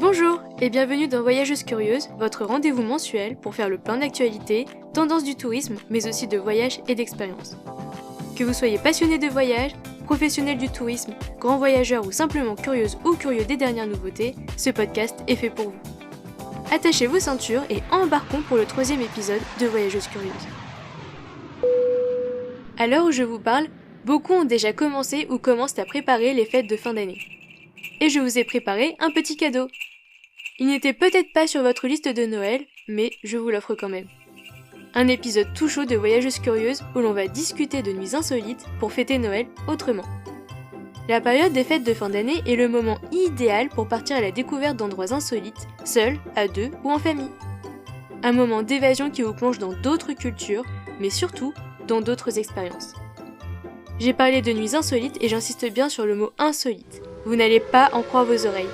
Bonjour et bienvenue dans Voyageuse Curieuse, votre rendez-vous mensuel pour faire le plein d'actualités, tendances du tourisme, mais aussi de voyages et d'expériences. Que vous soyez passionné de voyage, professionnel du tourisme, grand voyageur ou simplement curieuse ou curieux des dernières nouveautés, ce podcast est fait pour vous. Attachez vos ceintures et embarquons pour le 3e épisode de Voyageuse Curieuse. À l'heure où je vous parle, beaucoup ont déjà commencé ou commencent à préparer les fêtes de fin d'année. Et je vous ai préparé un petit cadeau. Il n'était peut-être pas sur votre liste de Noël, mais je vous l'offre quand même. Un épisode tout chaud de Voyageuse Curieuse où l'on va discuter de nuits insolites pour fêter Noël autrement. La période des fêtes de fin d'année est le moment idéal pour partir à la découverte d'endroits insolites, seul, à deux ou en famille. Un moment d'évasion qui vous plonge dans d'autres cultures, mais surtout dans d'autres expériences. J'ai parlé de nuits insolites et j'insiste bien sur le mot insolite. Vous n'allez pas en croire vos oreilles.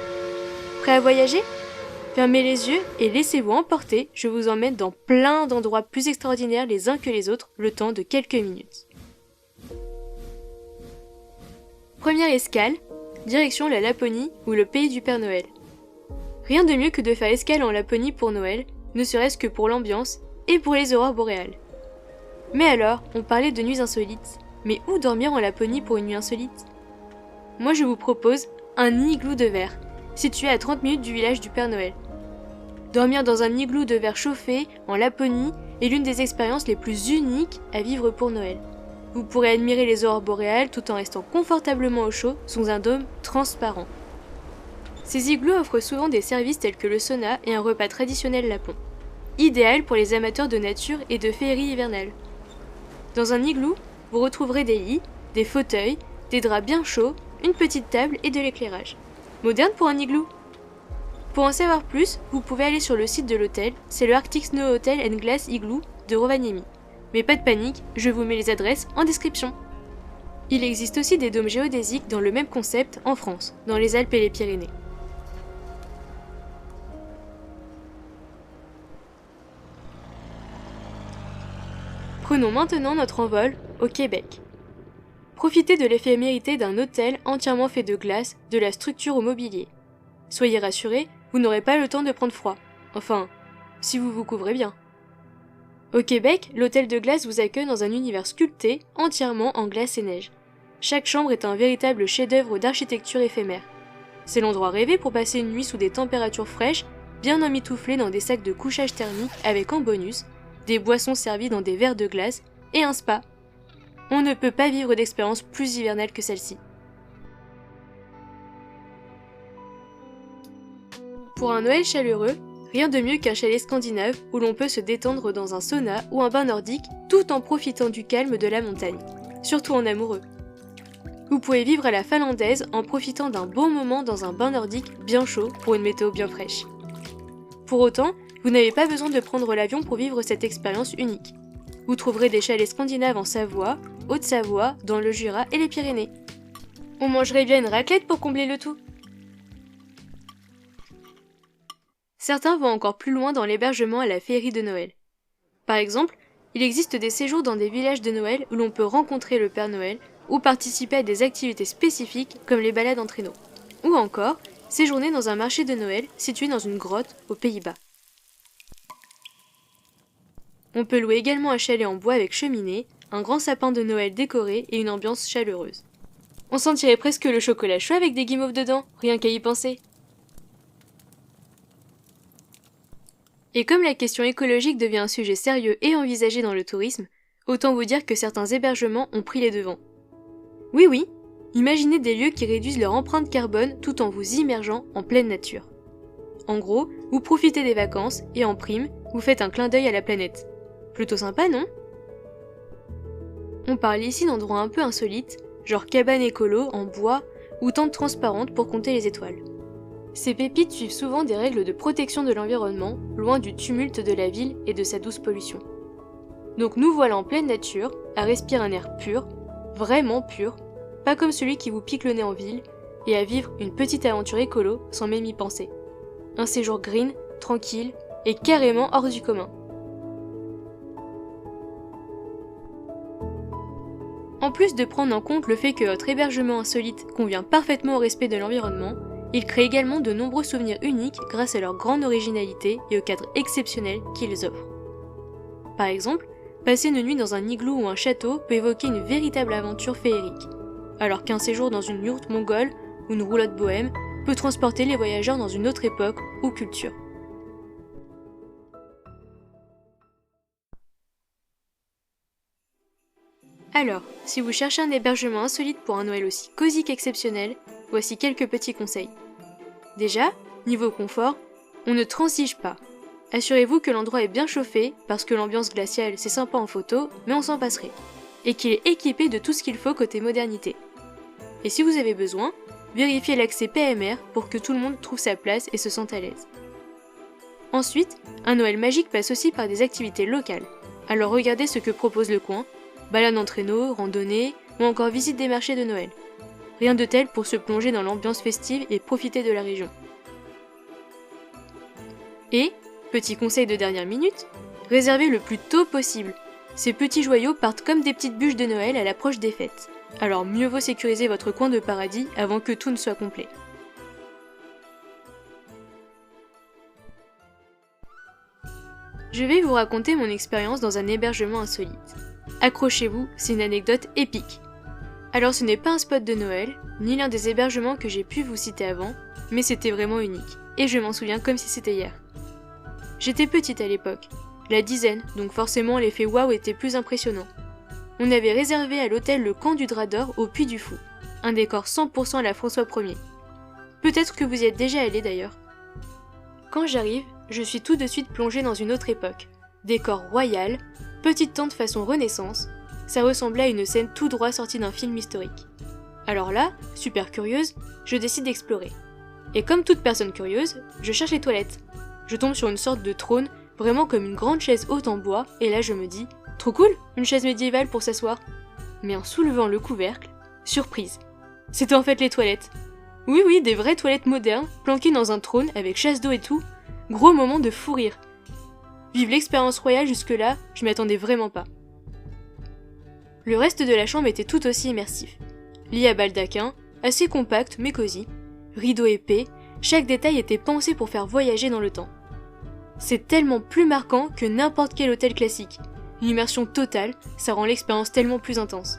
Prêt à voyager ? Fermez les yeux et laissez-vous emporter, je vous emmène dans plein d'endroits plus extraordinaires les uns que les autres, le temps de quelques minutes. Première escale, direction la Laponie ou le pays du Père Noël. Rien de mieux que de faire escale en Laponie pour Noël, ne serait-ce que pour l'ambiance et pour les aurores boréales. Mais alors, on parlait de nuits insolites, mais où dormir en Laponie pour une nuit insolite ? Moi je vous propose un igloo de verre, situé à 30 minutes du village du Père Noël. Dormir dans un igloo de verre chauffé, en Laponie, est l'une des expériences les plus uniques à vivre pour Noël. Vous pourrez admirer les aurores boréales tout en restant confortablement au chaud sous un dôme transparent. Ces igloos offrent souvent des services tels que le sauna et un repas traditionnel lapon. Idéal pour les amateurs de nature et de féerie hivernale. Dans un igloo, vous retrouverez des lits, des fauteuils, des draps bien chauds, une petite table et de l'éclairage. Moderne pour un igloo. Pour en savoir plus, vous pouvez aller sur le site de l'hôtel, c'est le Arctic Snow Hotel and Glass Igloo de Rovaniemi. Mais pas de panique, je vous mets les adresses en description. Il existe aussi des dômes géodésiques dans le même concept en France, dans les Alpes et les Pyrénées. Prenons maintenant notre envol au Québec. Profitez de l'éphémérité d'un hôtel entièrement fait de glace, de la structure au mobilier. Soyez rassurés, vous n'aurez pas le temps de prendre froid. Enfin, si vous vous couvrez bien. Au Québec, l'hôtel de glace vous accueille dans un univers sculpté, entièrement en glace et neige. Chaque chambre est un véritable chef-d'œuvre d'architecture éphémère. C'est l'endroit rêvé pour passer une nuit sous des températures fraîches, bien emmitouflées dans des sacs de couchage thermique avec en bonus, des boissons servies dans des verres de glace et un spa. On ne peut pas vivre d'expérience plus hivernale que celle-ci. Pour un Noël chaleureux, rien de mieux qu'un chalet scandinave où l'on peut se détendre dans un sauna ou un bain nordique tout en profitant du calme de la montagne, surtout en amoureux. Vous pouvez vivre à la finlandaise en profitant d'un bon moment dans un bain nordique bien chaud pour une météo bien fraîche. Pour autant, vous n'avez pas besoin de prendre l'avion pour vivre cette expérience unique. Vous trouverez des chalets scandinaves en Savoie, Haute-Savoie, dans le Jura et les Pyrénées. On mangerait bien une raclette pour combler le tout. Certains vont encore plus loin dans l'hébergement à la féerie de Noël. Par exemple, il existe des séjours dans des villages de Noël où l'on peut rencontrer le Père Noël ou participer à des activités spécifiques comme les balades en traîneau. Ou encore, séjourner dans un marché de Noël situé dans une grotte aux Pays-Bas. On peut louer également un chalet en bois avec cheminée, un grand sapin de Noël décoré et une ambiance chaleureuse. On sentirait presque le chocolat chaud avec des guimauves dedans, rien qu'à y penser. Et comme la question écologique devient un sujet sérieux et envisagé dans le tourisme, autant vous dire que certains hébergements ont pris les devants. Oui, imaginez des lieux qui réduisent leur empreinte carbone tout en vous immergeant en pleine nature. En gros, vous profitez des vacances et en prime, vous faites un clin d'œil à la planète. Plutôt sympa, non ? On parle ici d'endroits un peu insolites, genre cabane écolo en bois ou tentes transparentes pour compter les étoiles. Ces pépites suivent souvent des règles de protection de l'environnement, loin du tumulte de la ville et de sa douce pollution. Donc nous voilà en pleine nature, à respirer un air pur, vraiment pur, pas comme celui qui vous pique le nez en ville, et à vivre une petite aventure écolo sans même y penser. Un séjour green, tranquille et carrément hors du commun. En plus de prendre en compte le fait que votre hébergement insolite convient parfaitement au respect de l'environnement, Ils créent également de nombreux souvenirs uniques grâce à leur grande originalité et au cadre exceptionnel qu'ils offrent. Par exemple, passer une nuit dans un igloo ou un château peut évoquer une véritable aventure féerique, alors qu'un séjour dans une yourte mongole ou une roulotte bohème peut transporter les voyageurs dans une autre époque ou culture. Alors, si vous cherchez un hébergement insolite pour un Noël aussi cosy qu'exceptionnel, voici quelques petits conseils. Déjà, niveau confort, on ne transige pas. Assurez-vous que l'endroit est bien chauffé, parce que l'ambiance glaciale c'est sympa en photo, mais on s'en passerait, et qu'il est équipé de tout ce qu'il faut côté modernité. Et si vous avez besoin, vérifiez l'accès PMR pour que tout le monde trouve sa place et se sente à l'aise. Ensuite, un Noël magique passe aussi par des activités locales. Alors regardez ce que propose le coin, balade en traîneau, randonnée, ou encore visite des marchés de Noël. Rien de tel pour se plonger dans l'ambiance festive et profiter de la région. Et, petit conseil de dernière minute, réservez le plus tôt possible. Ces petits joyaux partent comme des petites bûches de Noël à l'approche des fêtes. Alors mieux vaut sécuriser votre coin de paradis avant que tout ne soit complet. Je vais vous raconter mon expérience dans un hébergement insolite. Accrochez-vous, c'est une anecdote épique. Alors ce n'est pas un spot de Noël, ni l'un des hébergements que j'ai pu vous citer avant, mais c'était vraiment unique, et je m'en souviens comme si c'était hier. J'étais petite à l'époque, la dizaine, donc forcément l'effet waouh était plus impressionnant. On avait réservé à l'hôtel le camp du Drap d'Or au Puy du Fou, un décor 100% à la François Ier. Peut-être que vous y êtes déjà allé d'ailleurs. Quand j'arrive, je suis tout de suite plongée dans une autre époque. Décor royal, petite tente façon Renaissance, ça ressemblait à une scène tout droit sortie d'un film historique. Alors là, super curieuse, je décide d'explorer. Et comme toute personne curieuse, je cherche les toilettes. Je tombe sur une sorte de trône, vraiment comme une grande chaise haute en bois, et là je me dis, trop cool, une chaise médiévale pour s'asseoir. Mais en soulevant le couvercle, surprise, c'était en fait les toilettes. Oui, des vraies toilettes modernes, planquées dans un trône avec chasse d'eau et tout. Gros moment de fou rire. Vive l'expérience royale jusque-là, je m'y attendais vraiment pas. Le reste de la chambre était tout aussi immersif. Lit à baldaquin, assez compact mais cosy, rideaux épais, chaque détail était pensé pour faire voyager dans le temps. C'est tellement plus marquant que n'importe quel hôtel classique. Une immersion totale, ça rend l'expérience tellement plus intense.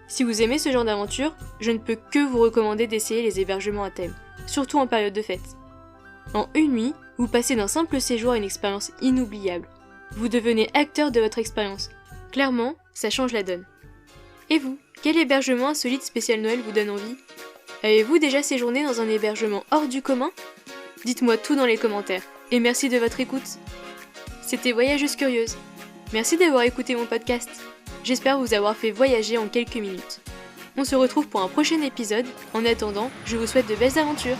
Si vous aimez ce genre d'aventure, je ne peux que vous recommander d'essayer les hébergements à thème, surtout en période de fête. En une nuit, vous passez d'un simple séjour à une expérience inoubliable. Vous devenez acteur de votre expérience. Clairement, ça change la donne. Et vous, quel hébergement insolite spécial Noël vous donne envie ? Avez-vous déjà séjourné dans un hébergement hors du commun ? Dites-moi tout dans les commentaires, et merci de votre écoute. C'était Voyageuse Curieuse. Merci d'avoir écouté mon podcast. J'espère vous avoir fait voyager en quelques minutes. On se retrouve pour un prochain épisode. En attendant, je vous souhaite de belles aventures.